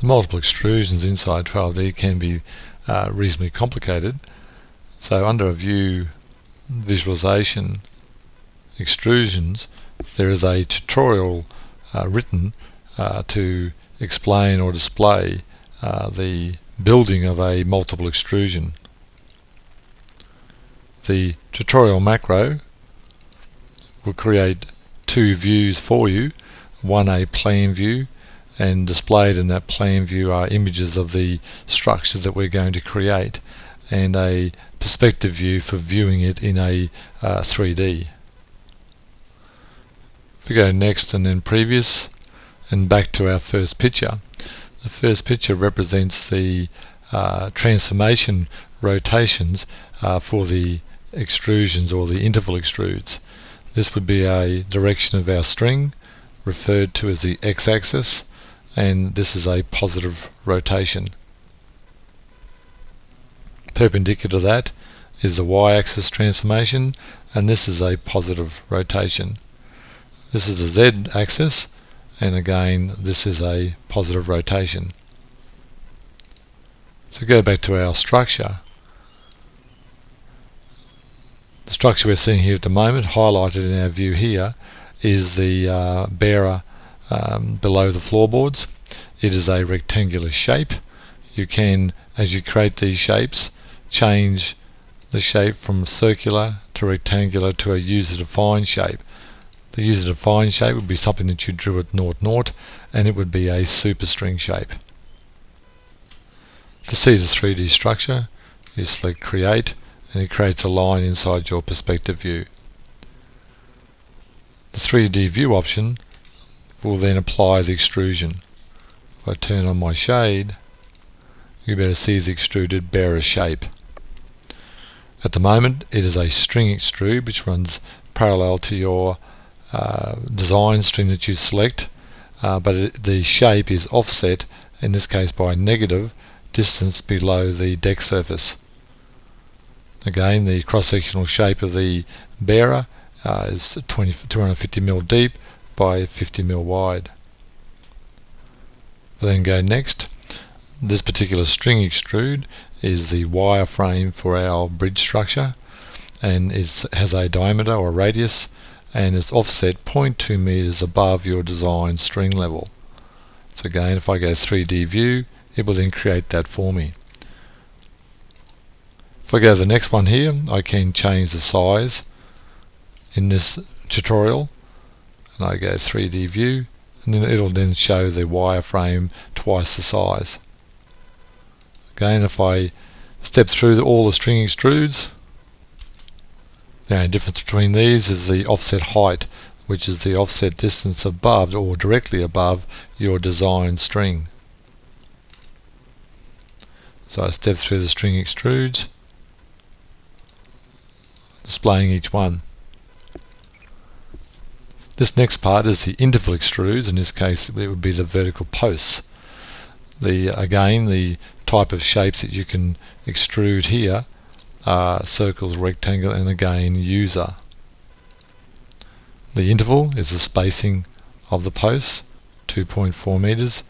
The multiple extrusions inside 12D can be reasonably complicated. So under a view visualization extrusions, there is a tutorial written to explain or display the building of a multiple extrusion. The tutorial macro will create two views for you, one a plan view, and displayed in that plan view are images of the structure that we're going to create, and a perspective view for viewing it in a 3D. If we go next and then previous and back to our first picture, the first picture represents the transformation rotations for the extrusions or the interval extrudes. This would be a direction of our string referred to as the x-axis, and this is a positive rotation. Perpendicular to that is the y-axis transformation, and this is a positive rotation. This is the z-axis, and again this is a positive rotation. So go back to our structure. The structure we're seeing here at the moment, highlighted in our view here, is the bearer below the floorboards. It is a rectangular shape. You can, as you create these shapes, change the shape from circular to rectangular to a user-defined shape. The user-defined shape would be something that you drew at 0, 0, and it would be a superstring shape. To see the 3D structure, you select Create, and it creates a line inside your perspective view. The 3D view option will then apply the extrusion. If I turn on my shade, you better see the extruded bearer shape. At the moment it is a string extrude which runs parallel to your design string that you select, but the shape is offset, in this case by a negative distance below the deck surface. Again, the cross-sectional shape of the bearer is 250 mm deep by 50 mm wide. We'll then go next. This particular string extrude is the wireframe for our bridge structure, and it has a diameter or radius, and it's offset 0.2 meters above your design string level. So again, if I go 3D view, it will then create that for me. If I go to the next one here, I can change the size in this tutorial, and I go 3D view, and then it'll then show the wireframe twice the size. Again, if I step through all the string extrudes, the only difference between these is the offset height, which is the offset distance above or directly above your design string. So I step through the string extrudes, displaying each one. This next part is the interval extrudes. In this case it would be the vertical posts. Again, the type of shapes that you can extrude here are circles, rectangle, and again user. The interval is the spacing of the posts, 2.4 meters.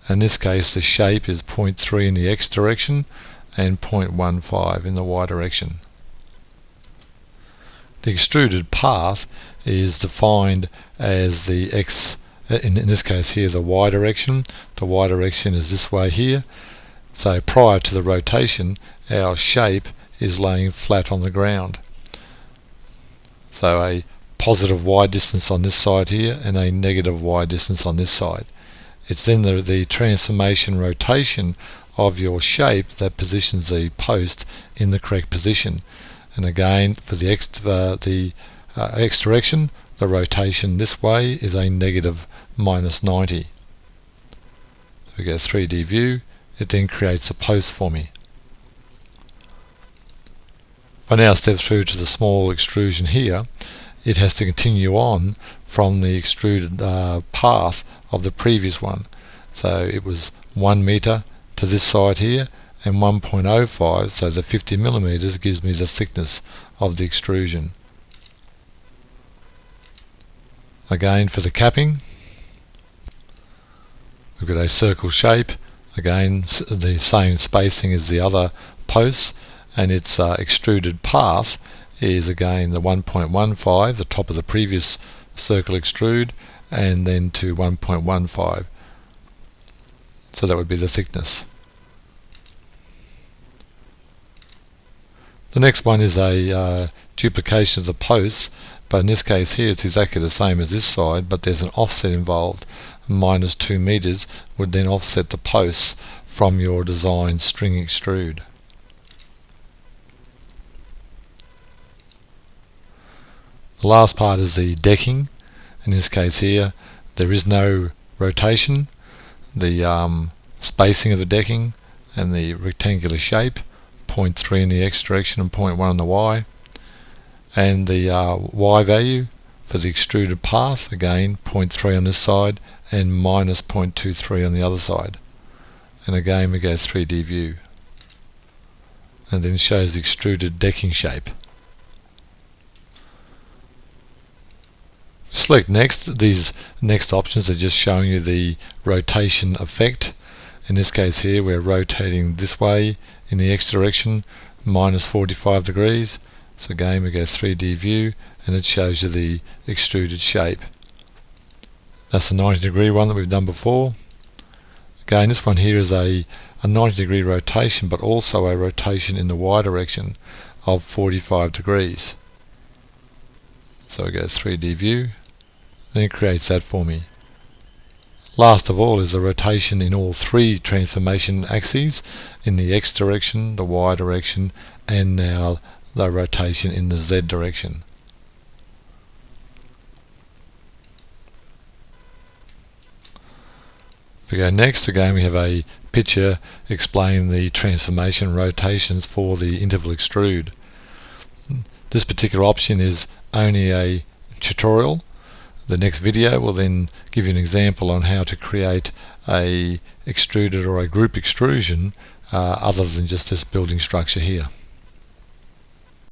In this case the shape is 0.3 in the x direction and 0.15 in the y direction. The extruded path is defined as the x, in this case here, the y direction. The y direction is this way here. So prior to the rotation, our shape is laying flat on the ground. So a positive y distance on this side here and a negative y distance on this side. It's then the transformation rotation of your shape that positions the post in the correct position. And again, for the x direction, the rotation this way is a negative -90. If we go 3D view, it then creates a post for me. If I now step through to the small extrusion here, it has to continue on from the extruded path of the previous one. So it was 1 meter to this side here, and 1.05, so the 50 millimeters gives me the thickness of the extrusion. Again, for the capping, we've got a circle shape, Again, the same spacing as the other posts, and its extruded path is again the 1.15, the top of the previous circle extrude, and then to 1.15. So that would be the thickness. The next one is a duplication of the posts, but in this case here it's exactly the same as this side, but there's an offset involved. Minus 2 meters would then offset the posts from your design string extrude. The last part is the decking. In this case here there is no rotation. The spacing of the decking and the rectangular shape, 0.3 in the X direction and 0.1 in the Y, and the Y value for the extruded path, again 0.3 on this side and minus 0.23 on the other side. And again we go 3D view, and then shows the extruded decking shape. Select next. These next options are just showing you the rotation effect. In this case here we're rotating this way in the X direction, minus 45 degrees. So again we go 3D view, and it shows you the extruded shape. That's the 90-degree one that we've done before. Again, this one here is a 90-degree rotation, but also a rotation in the Y direction of 45 degrees. So we go 3D view, then it creates that for me. Last of all is a rotation in all three transformation axes, in the X direction, the Y direction, and now the rotation in the Z direction. If we go next, again we have a picture explaining the transformation rotations for the interval extrude. This particular option is only a tutorial. The next video will then give you an example on how to create a extruded or a group extrusion other than just this building structure here.